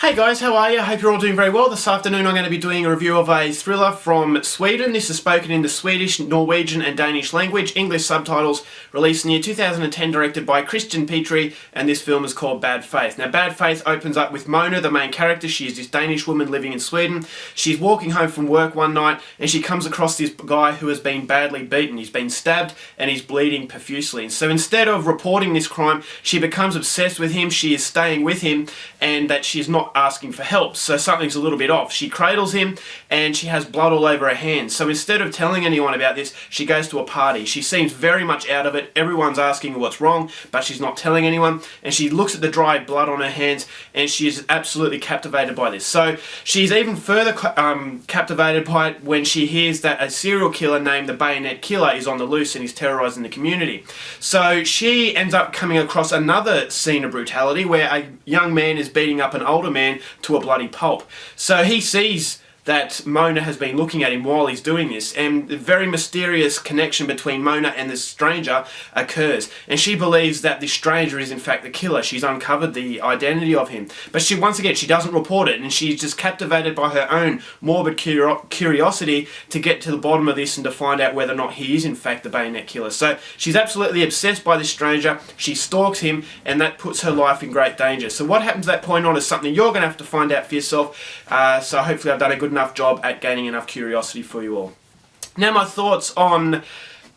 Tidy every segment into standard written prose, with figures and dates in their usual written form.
Hey guys, how are you? I hope you're all doing very well. This afternoon I'm going to be doing a review of a thriller from Sweden. This is spoken in the Swedish, Norwegian and Danish language. English subtitles, released in the year 2010, directed by Christian Petri, and this film is called Bad Faith. Now Bad Faith opens up with Mona, the main character. She is this Danish woman living in Sweden. She's walking home from work one night and she comes across this guy who has been badly beaten. He's been stabbed and he's bleeding profusely. And so instead of reporting this crime, she becomes obsessed with him. She is staying with him and that she is not asking for help, so something's a little bit off. She cradles him and she has blood all over her hands. So instead of telling anyone about this, she goes to a party. She seems very much out of it. Everyone's asking her what's wrong, but she's not telling anyone. And she looks at the dry blood on her hands and she is absolutely captivated by this. So she's even further captivated by it when she hears that a serial killer named the Bayonet Killer is on the loose and is terrorizing the community. So she ends up coming across another scene of brutality where a young man is beating up an older man to a bloody pulp. So he sees that Mona has been looking at him while he's doing this, and a very mysterious connection between Mona and this stranger occurs, and she believes that this stranger is in fact the killer. She's uncovered the identity of him, but she doesn't report it, and she's just captivated by her own morbid curiosity to get to the bottom of this and to find out whether or not he is in fact the Bayonet Killer. So she's absolutely obsessed by this stranger. She stalks him, and that puts her life in great danger. So what happens at that point on is something you're going to have to find out for yourself. So hopefully I've done a good enough job at gaining enough curiosity for you all. Now my thoughts on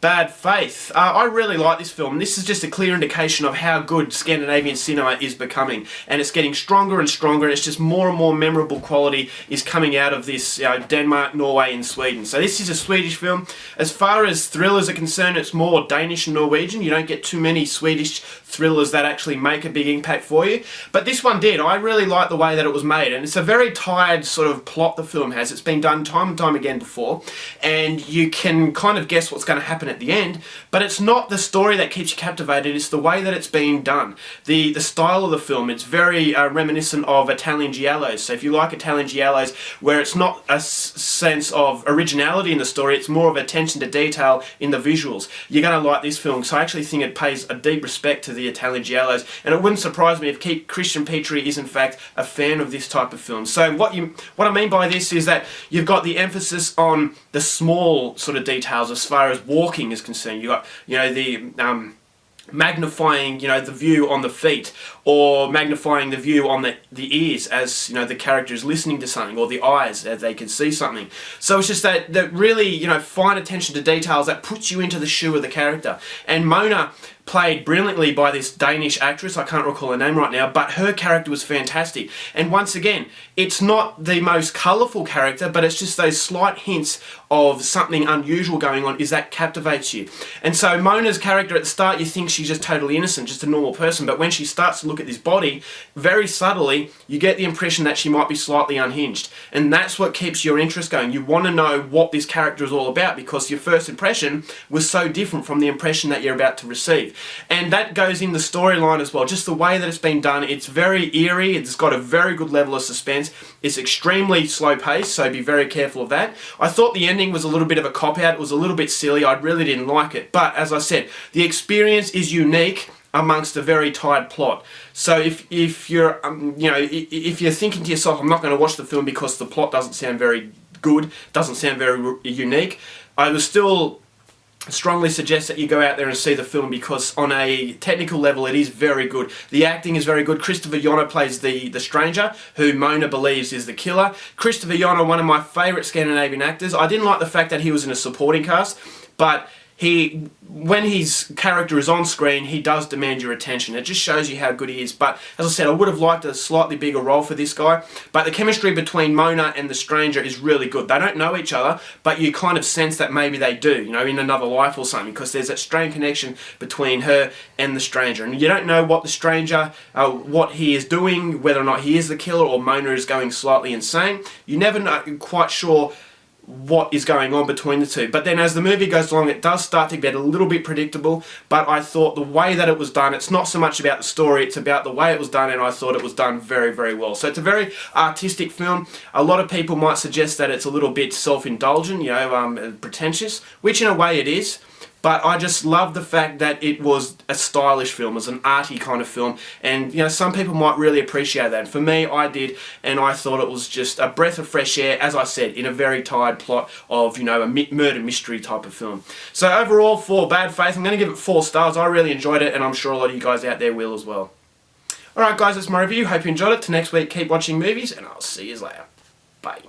Bad Faith. I really like this film. This is just a clear indication of how good Scandinavian cinema is becoming, and it's getting stronger and stronger. It's just more and more memorable quality is coming out of this Denmark, Norway and Sweden. So this is a Swedish film. As far as thrillers are concerned, it's more Danish and Norwegian. You don't get too many Swedish thrillers that actually make a big impact for you, but this one did. I really like the way that it was made, and it's a very tired sort of plot the film has. It's been done time and time again before, and you can kind of guess what's going to happen at the end, but it's not the story that keeps you captivated, it's the way that it's being done. The style of the film, it's very reminiscent of Italian giallos. So if you like Italian giallos, where it's not a sense of originality in the story, it's more of attention to detail in the visuals, you're going to like this film. So I actually think it pays a deep respect to the Italian giallos, and it wouldn't surprise me if Christian Petri is in fact a fan of this type of film. So what I mean by this is that you've got the emphasis on the small sort of details as far as walking is concerned. You got, the magnifying, the view on the feet, or magnifying the view on the ears as, the character is listening to something, or the eyes as they can see something. So it's just that really, fine attention to details that puts you into the shoe of the character. And Mona, played brilliantly by this Danish actress, I can't recall her name right now, but her character was fantastic. And once again, it's not the most colourful character, but it's just those slight hints of something unusual going on is that captivates you. And so Mona's character at the start, you think she's just totally innocent, just a normal person, but when she starts to look at this body, very subtly, you get the impression that she might be slightly unhinged. And that's what keeps your interest going. You want to know what this character is all about, because your first impression was so different from the impression that you're about to receive. And that goes in the storyline as well. Just the way that it's been done, it's very eerie, it's got a very good level of suspense, it's extremely slow paced, so be very careful of that. I thought the ending was a little bit of a cop-out, it was a little bit silly, I really didn't like it. But as I said, the experience is unique amongst a very tired plot. So if you're if you're thinking to yourself, I'm not going to watch the film because the plot doesn't sound very good, doesn't sound very unique, I would still strongly suggest that you go out there and see the film, because on a technical level it is very good. The acting is very good. Christopher Jonner plays the stranger who Mona believes is the killer. Christopher Jonner, one of my favourite Scandinavian actors. I didn't like the fact that he was in a supporting cast, but when his character is on screen, he does demand your attention. It just shows you how good he is. But as I said, I would have liked a slightly bigger role for this guy. But the chemistry between Mona and the stranger is really good. They don't know each other, but you kind of sense that maybe they do, in another life or something, because there's that strange connection between her and the stranger. And you don't know what the stranger, what he is doing, whether or not he is the killer or Mona is going slightly insane. You never know, quite sure what is going on between the two. But then as the movie goes along, it does start to get a little bit predictable, but I thought the way that it was done, it's not so much about the story, it's about the way it was done, and I thought it was done very, very well. So it's a very artistic film. A lot of people might suggest that it's a little bit self-indulgent, pretentious, which in a way it is, But I just love the fact that it was a stylish film, it was an arty kind of film, and you know, some people might really appreciate that. And for me, I did, and I thought it was just a breath of fresh air, as I said, in a very tired plot of, you know, a murder mystery type of film. So overall, for Bad Faith, I'm going to give it 4 stars. I really enjoyed it, and I'm sure a lot of you guys out there will as well. Alright guys, that's my review. Hope you enjoyed it. Till next week, keep watching movies, and I'll see you later. Bye.